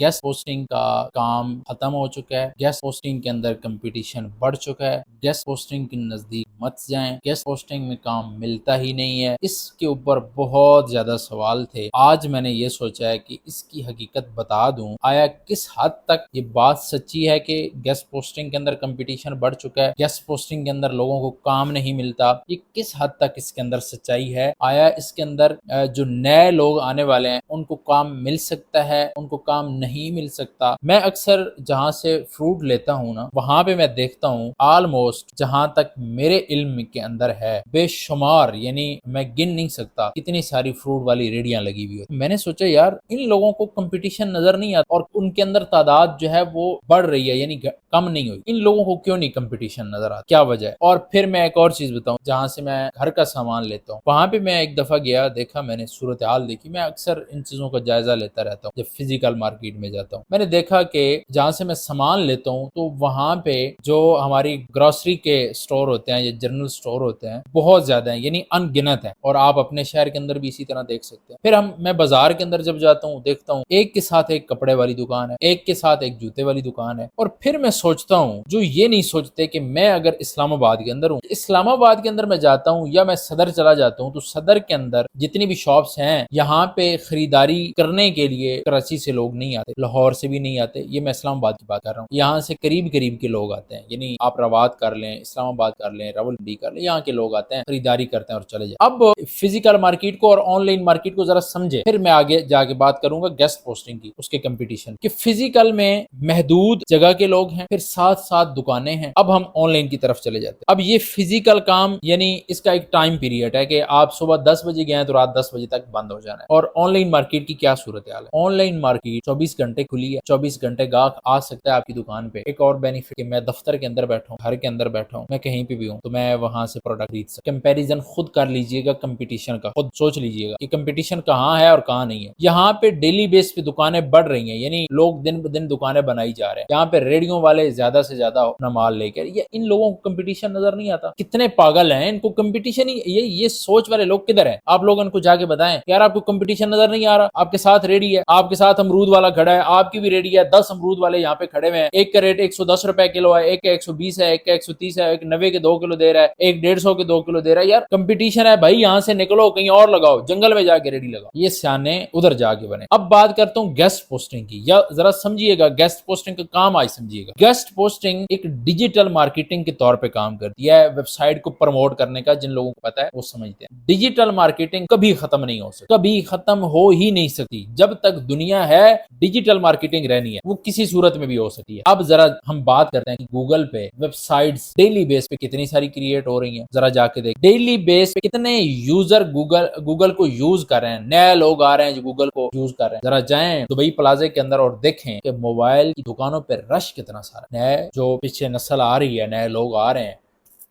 Guest posting का काम खत्म हो चुका है। गेस्ट पोस्टिंग के अंदर कंपटीशन बढ़ चुका है। गेस्ट पोस्टिंग के नजदीक मत जाएं, गेस्ट पोस्टिंग में काम मिलता ही नहीं है। इसके ऊपर बहुत ज्यादा सवाल थे। आज मैंने ये सोचा है कि इसकी हकीकत बता दूं, आया किस हद तक ये बात सच्ची है कि गेस्ट पोस्टिंग के अंदर कंपटीशन बढ़ चुका है, गेस्ट पोस्टिंग के अंदर लोगों को काम नहीं मिलता, ये किस हद तक इसके अंदर सच्चाई है। आया इसके अंदर जो नए लोग आने वाले हैं उनको काम मिल सकता है, उनको काम नहीं मिल सकता। मैं अक्सर जहां से फ्रूट लेता हूं ना, वहां पे मैं देखता हूं ऑलमोस्ट जहां तक मेरे इल्म के अंदर है बेशुमार, यानी मैं गिन नहीं सकता कितनी सारी फ्रूट वाली रेडियां लगी हुई होती। मैंने सोचा यार इन लोगों को कंपटीशन नजर नहीं आता और उनके अंदर तादाद जो है वो बढ़ रही है, यानी कम नहीं हुई। इन लोगों को क्यों नहीं कंपटीशन नजर आता, क्या वजह है? और फिर मैं एक और चीज बताऊं, जहां से मैं घर का सामान लेता हूँ वहां पे मैं एक दफा गया, देखा, मैंने सूरत हाल देखी। मैं अक्सर इन चीजों का जायजा लेता रहता हूँ जब फिजिकल मार्केट में जाता हूँ। मैंने देखा कि जहां से मैं सामान लेता हूँ तो वहां पे जो हमारी ग्रोसरी के स्टोर होते हैं या जनरल स्टोर होते हैं बहुत ज्यादा है, यानी अनगिनत है। और आप अपने शहर के अंदर भी इसी तरह देख सकते हैं। फिर मैं बाजार के अंदर जब जाता हूँ देखता हूँ एक के साथ एक कपड़े वाली दुकान है, एक के साथ एक जूते वाली दुकान है। और फिर मैं सोचता हूँ, जो ये नहीं सोचते कि मैं अगर इस्लामाबाद के अंदर हूँ, इस्लामाबाद के अंदर मैं जाता हूँ या मैं सदर चला जाता हूँ तो सदर के अंदर जितनी भी शॉप्स हैं यहाँ पे खरीदारी करने के लिए कराची से लोग नहीं आते, लाहौर से भी नहीं आते। ये मैं इस्लामाबाद की बात कर रहा हूँ। यहाँ से करीब करीब के लोग आते हैं, यानी आप रवात कर लें, इस्लामाबाद कर लें, रावलपिंडी कर लें, यहाँ के लोग आते हैं, खरीदारी करते हैं और चले जाते हैं। अब फिजिकल मार्केट को और ऑनलाइन मार्केट को जरा समझे, फिर मैं आगे जाके बात करूंगा गेस्ट पोस्टिंग की, उसके कंपटीशन की। फिजिकल में महदूद जगह के लोग हैं, फिर साथ साथ दुकानें हैं। अब हम ऑनलाइन की तरफ चले जाते हैं। अब ये फिजिकल काम, यानी इसका एक टाइम पीरियड है कि आप सुबह 10 बजे गए तो रात 10 बजे तक बंद हो जाना है। और ऑनलाइन मार्केट की क्या सूरत हाल है? ऑनलाइन मार्केट 24 घंटे खुली है, 24 घंटे गाहक आ सकता है आपकी दुकान पे। एक और बेनिफिट कि मैं दफ्तर के अंदर बैठा हूँ, घर के अंदर बैठा हूँ, मैं कहीं पे भी हूँ तो मैं वहां से प्रोडक्ट खरीद सकता। कंपैरिजन खुद कर लीजिएगा कंपटीशन का, खुद सोच लीजिएगा कि कंपटीशन कहाँ है और कहाँ नहीं है। यहाँ पे डेली बेस पे दुकानें बढ़ रही हैं, यानी लोग दिन ब दिन दुकानें बनाई जा रहे हैं। यहाँ पे रेडियो वाले ज्यादा से ज्यादा अपना माल लेकर, ये इन लोगों को कंपटीशन नजर नहीं आता। कितने पागल हैं, इनको कंपटीशन ही, ये सोच वाले लोग किधर हैं? आप लोग इनको जाके बताएं यार आपको कंपटीशन नजर नहीं आ रहा। आपके साथ रेडी है, आपके साथ अमरूद वाला खड़ा है, आपकी भी रेडी है, 10 अमरूद वाले यहाँ पे खड़े हुए हैं। एक का रेट 110 रुपए किलो है, एक का 120 है, एक का 130 है, एक 90 के 2 किलो दे रहा है, एक 150 के 2 किलो दे रहा है। यार कंपटीशन है भाई, यहाँ से निकलो, कहीं और लगाओ, जंगल में जाके रेडी लगाओ। ये सियाने उधर जाके बने। अब बात करता हूँ गेस्ट पोस्टिंग की, या जरा समझिएगा गेस्ट पोस्टिंग का काम आज समझिएगा। गेस्ट पोस्टिंग एक डिजिटल मार्केटिंग के तौर पे काम करती है, वेबसाइट को प्रमोट करने का। जिन लोगों को पता है वो समझते हैं। डिजिटल मार्केटिंग कभी खत्म नहीं हो सकती, कभी खत्म हो ही नहीं सकती। जब तक दुनिया है डिजिटल मार्केटिंग रहनी है, वो किसी सूरत में भी हो सकती है। अब जरा हम बात करते हैं कि गूगल पे वेबसाइट्स डेली बेस पे कितनी सारी क्रिएट हो रही हैं। जरा जाके देख डेली बेस पे कितने यूजर गूगल को यूज कर रहे हैं, नए लोग आ रहे हैं जो गूगल को यूज कर रहे हैं। जरा जाएं दुबई प्लाजे के अंदर और देखें कि मोबाइल की दुकानों पे रश कितना सारा। नए जो पीछे नस्ल आ रही है, नए लोग आ रहे हैं,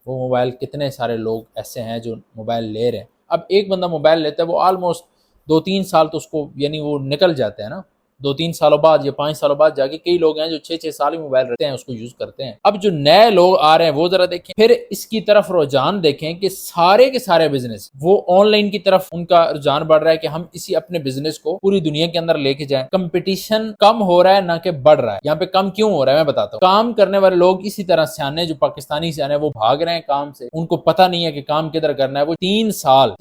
वो मोबाइल, कितने सारे लोग ऐसे हैं जो मोबाइल ले रहे हैं। अब एक बंदा मोबाइल लेता है, वो ऑलमोस्ट 2-3 साल तो उसको, यानी वो निकल जाते हैं ना, 2-3 सालों बाद या 5 सालों बाद जाके कई लोग हैं जो 6-6 साल ही मोबाइल रखते हैं, उसको यूज करते हैं। अब जो नए लोग आ रहे हैं वो जरा देखें, फिर इसकी तरफ रुझान देखें कि सारे के सारे बिजनेस वो ऑनलाइन की तरफ उनका रुझान बढ़ रहा है कि हम इसी अपने बिजनेस को पूरी दुनिया के अंदर लेके जाएं। कंपटीशन कम हो रहा है ना कि बढ़ रहा है। यहाँ पे कम क्यों हो रहा है मैं बताता हूँ। काम करने वाले लोग इसी तरह सियाने, जो पाकिस्तानी सियाने, वो भाग रहे हैं काम से। उनको पता नहीं है कि काम किधर करना है। वो 3 साल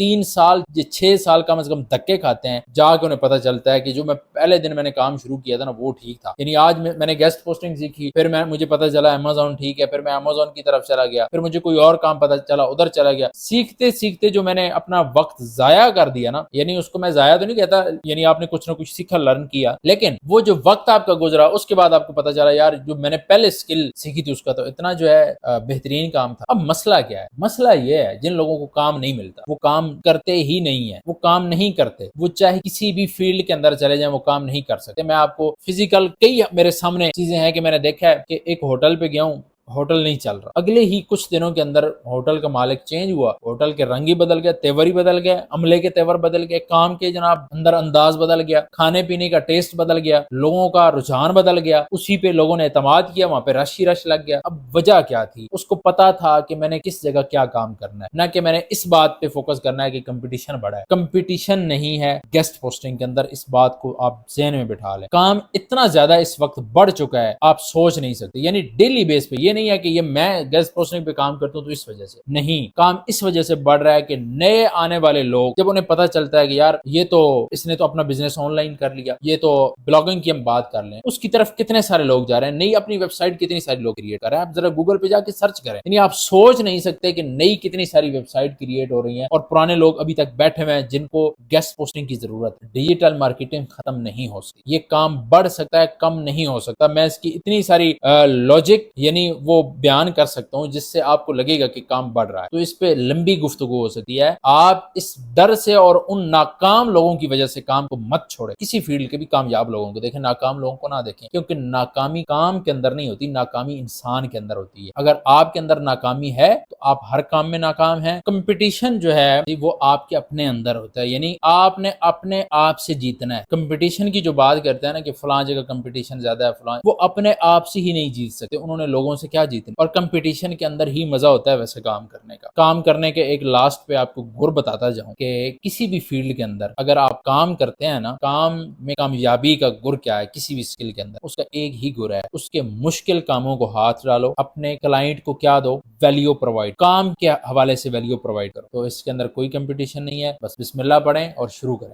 6 साल कम से कम धक्के खाते हैं, जाके उन्हें पता चलता है कि जो मैं पहले दिन मैंने काम शुरू किया था ना वो ठीक था। यानी आज मैंने गेस्ट पोस्टिंग सीखी, फिर मुझे पता चला अमेज़न ठीक है, फिर मैं अमेज़न की तरफ चला गया, फिर मुझे कोई और काम पता चला, उधर चला गया। सीखते सीखते जो मैंने अपना वक्त जाया कर दिया ना, यानी उसको मैं जाया तो नहीं कहता, यानी आपने कुछ ना कुछ सीखा, लर्न किया, लेकिन वो जो वक्त आपका गुजरा उसके बाद आपको पता चला यार जो मैंने पहले स्किल सीखी थी उसका तो इतना जो है बेहतरीन काम था। अब मसला क्या है? मसला ये है जिन लोगों को काम नहीं मिलता वो काम करते ही नहीं है, वो काम नहीं करते। वो चाहे किसी भी फील्ड के अंदर चले जाए वो काम नहीं कर सकते। मैं आपको फिजिकल कई मेरे सामने चीजें हैं कि मैंने देखा है कि एक होटल पे गया हूँ, ہوٹل نہیں چل رہا. اگلے ہی کچھ دنوں کے اندر ہوٹل کا مالک چینج ہوا, ہوٹل کے رنگ ہی بدل گئے, تیور ہی بدل گئے, عملے کے تیور بدل گئے, کام کے جناب اندر انداز بدل گیا, کھانے پینے کا ٹیسٹ بدل گیا, لوگوں کا رجحان بدل گیا, اسی پہ لوگوں نے اعتماد کیا, وہاں پہ رش ہی رش لگ گیا. اب وجہ کیا تھی؟ اس کو پتا تھا کہ میں نے کس جگہ کیا کام کرنا ہے, نہ کہ میں نے اس بات پہ فوکس کرنا ہے کہ کمپٹیشن بڑا ہے. کمپٹیشن نہیں ہے گیسٹ پوسٹنگ کے اندر, اس بات کو آپ ذہن میں بٹھا لیں. کام اتنا زیادہ اس وقت بڑھ چکا ہے آپ سوچ نہیں سکتے, یعنی ڈیلی بیس پہ. یہ نہیں ہے کہ یہ میں گیسٹ پوسٹنگ پہ کام کرتا ہوں تو اس وجہ سے نہیں, کام اس وجہ سے بڑھ رہا ہے کہ نئے آنے والے لوگ جب انہیں پتا چلتا ہے کہ یار یہ تو اس نے تو اپنا بزنس آن لائن کر لیا, یہ تو بلاگنگ کی ہم بات کر لیں, اس کی طرف کتنے سارے لوگ جا رہے ہیں, نئی اپنی ویب سائٹ کتنی ساری لوگ کریٹ کر رہے ہیں. آپ ذرا گوگل پہ جا کے سرچ کریں, یعنی آپ سوچ نہیں سکتے کہ نئی کتنی ساری ویب سائٹ کریٹ ہو رہی ہیں اور پرانے لوگ ابھی تک بیٹھے ہوئے ہیں جن کو گیسٹ پوسٹنگ کی ضرورت ہے. ڈیجیٹل مارکیٹنگ ختم نہیں ہو سکتی, یہ کام بڑھ سکتا ہے, کم نہیں ہو سکتا. میں اس کی اتنی ساری لاجک یعنی وہ بیان کر سکتا ہوں جس سے آپ کو لگے گا کہ کام بڑھ رہا ہے, تو اس پہ لمبی گفتگو ہو سکتی ہے. آپ اس ڈر سے اور ان ناکام لوگوں کی وجہ سے کام کو مت چھوڑیں. کسی فیلڈ کے بھی کامیاب لوگوں کو دیکھیں, ناکام لوگوں کو نہ دیکھیں, کیونکہ ناکامی کام کے اندر نہیں ہوتی, ناکامی انسان کے اندر ہوتی ہے. اگر آپ کے اندر ناکامی ہے تو آپ ہر کام میں ناکام ہیں. کمپٹیشن جو ہے وہ آپ کے اپنے اندر ہوتا ہے, یعنی آپ نے اپنے آپ سے جیتنا ہے. کمپٹیشن کی جو بات کرتے ہیں نا کہ فلاں جگہ کمپٹیشن زیادہ ہے فلاں, وہ اپنے آپ سے ہی نہیں جیت سکتے, انہوں نے لوگوں سے کیا جیتنا. اور کمپٹیشن کے اندر ہی مزہ ہوتا ہے ویسے کام کرنے کا. کام کرنے کے ایک لاسٹ پہ آپ کو گر بتاتا جاؤں کہ کسی بھی فیلڈ کے اندر اگر آپ کام کرتے ہیں نا, کام میں کامیابی کا گر کیا ہے کسی بھی اسکل کے اندر, اس کا ایک ہی گر ہے, اس کے مشکل کاموں کو ہاتھ ڈالو, اپنے کلائنٹ کو کیا دو, ویلیو پرووائڈ, کام کے حوالے سے ویلیو پرووائڈ کرو. تو اس کے اندر کوئی کمپٹیشن نہیں ہے, بس بسم اللہ پڑھیں اور شروع کریں.